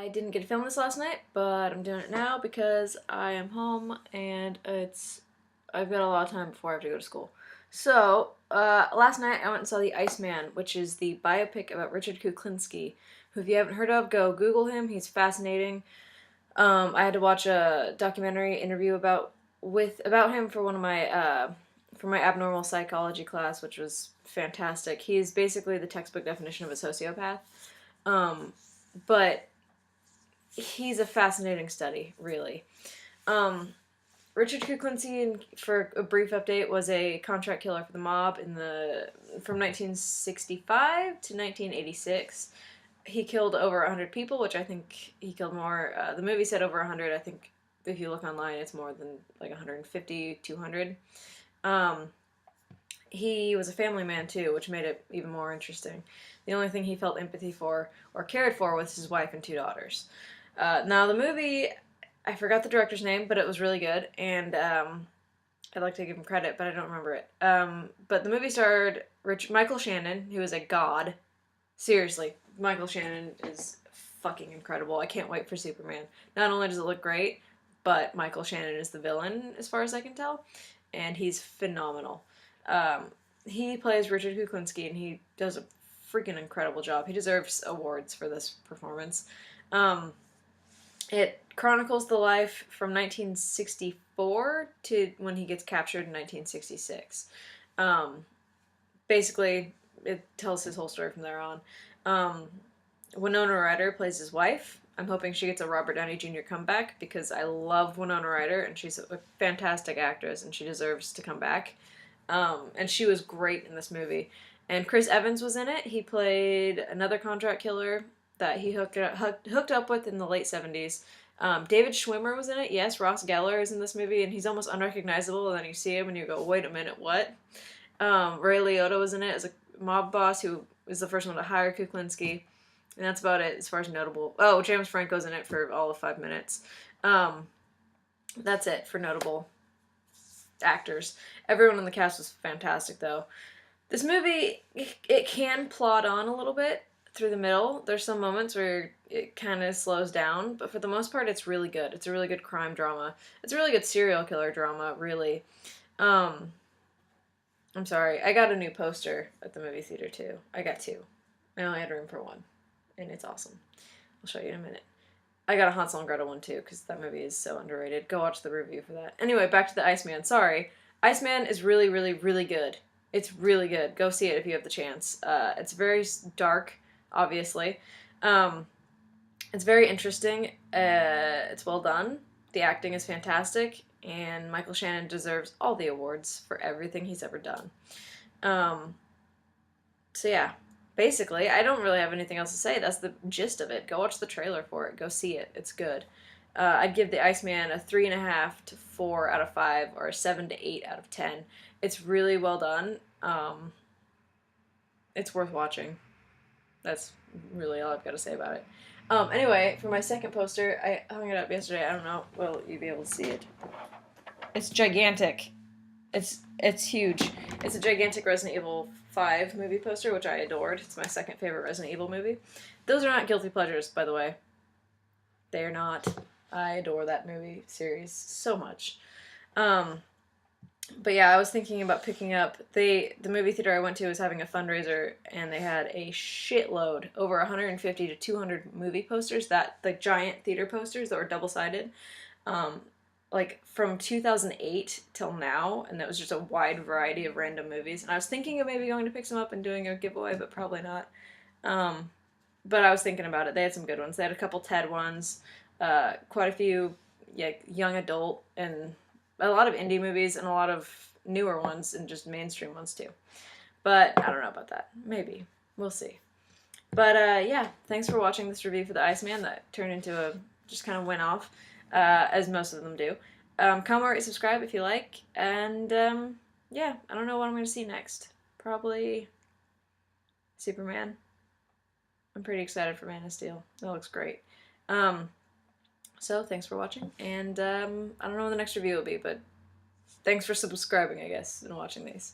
I didn't get to film this last night, but I'm doing it now because I am home and I've got a lot of time before I have to go to school. So, last night I went and saw The Iceman, which is the biopic about Richard Kuklinski, who if you haven't heard of, go Google him. He's fascinating. I had to watch a documentary interview about him for one of my for my abnormal psychology class, which was fantastic. He's basically the textbook definition of a sociopath. But he's a fascinating study, really. Richard Kuklinski, for a brief update, was a contract killer for the mob from 1965 to 1986. He killed over 100 people, which I think he killed more. The movie said over 100. I think if you look online, it's more than like 150, 200. He was a family man too, which made it even more interesting. The only thing he felt empathy for or cared for was his wife and 2 daughters. Now the movie, I forgot the director's name, but it was really good, and I'd like to give him credit, but I don't remember it. But the movie starred Michael Shannon, who is a god. Seriously, Michael Shannon is fucking incredible. I can't wait for Superman. Not only does it look great, but Michael Shannon is the villain, as far as I can tell, and he's phenomenal. He plays Richard Kuklinski, and he does a freaking incredible job. He deserves awards for this performance. It chronicles the life from 1964 to when he gets captured in 1966. Basically, it tells his whole story from there on. Winona Ryder plays his wife. I'm hoping she gets a Robert Downey Jr. comeback because I love Winona Ryder and she's a fantastic actress and she deserves to come back. And she was great in this movie. And Chris Evans was in it. He played another contract killer that he hooked up with in the late 70s. David Schwimmer was in it. Yes, Ross Geller is in this movie, and he's almost unrecognizable, and then you see him and you go, wait a minute, what? Ray Liotta was in it as a mob boss who was the first one to hire Kuklinski. And that's about it as far as notable. Oh, James Franco's in it for all of 5 minutes. That's it for notable actors. Everyone in the cast was fantastic, though. This movie, it can plod on a little bit through the middle. There's some moments where it kind of slows down, but for the most part, it's really good. It's a really good crime drama. It's a really good serial killer drama, really. I'm sorry. I got a new poster at the movie theater, too. I got 2. I only had room for 1, and it's awesome. I'll show you in a minute. I got a Hansel and Gretel one, too, because that movie is so underrated. Go watch the review for that. Anyway, back to the Iceman. Sorry. Iceman is really, really, really good. It's really good. Go see it if you have the chance. It's very dark, obviously. It's very interesting. It's well done. The acting is fantastic. And Michael Shannon deserves all the awards for everything he's ever done. So yeah, basically, I don't really have anything else to say. That's the gist of it. Go watch the trailer for it. Go see it. It's good. I'd give The Iceman a 3.5 to 4 out of 5 or a 7 to 8 out of 10. It's really well done. It's worth watching. That's really all I've got to say about it. Anyway, for my second poster, I hung it up yesterday. I don't know. Will you be able to see it? It's gigantic. It's huge. It's a gigantic Resident Evil 5 movie poster, which I adored. It's my second favorite Resident Evil movie. Those are not guilty pleasures, by the way. They are not. I adore that movie series so much. But yeah, I was thinking about picking up, the movie theater I went to was having a fundraiser, and they had a shitload, over 150 to 200 movie posters, like giant theater posters that were double-sided, like from 2008 till now, and that was just a wide variety of random movies, and I was thinking of maybe going to pick some up and doing a giveaway, but probably not. But I was thinking about it. They had some good ones. They had a couple TED ones, quite a few young adult, and a lot of indie movies and a lot of newer ones and just mainstream ones too. But I don't know about that. Maybe. We'll see. But yeah, thanks for watching this review for the Iceman that turned into just kind of went off, as most of them do. Comment, rate, subscribe if you like. And yeah, I don't know what I'm going to see next. Probably Superman. I'm pretty excited for Man of Steel. That looks great. So, thanks for watching, and I don't know when the next review will be, but thanks for subscribing, I guess, and watching these.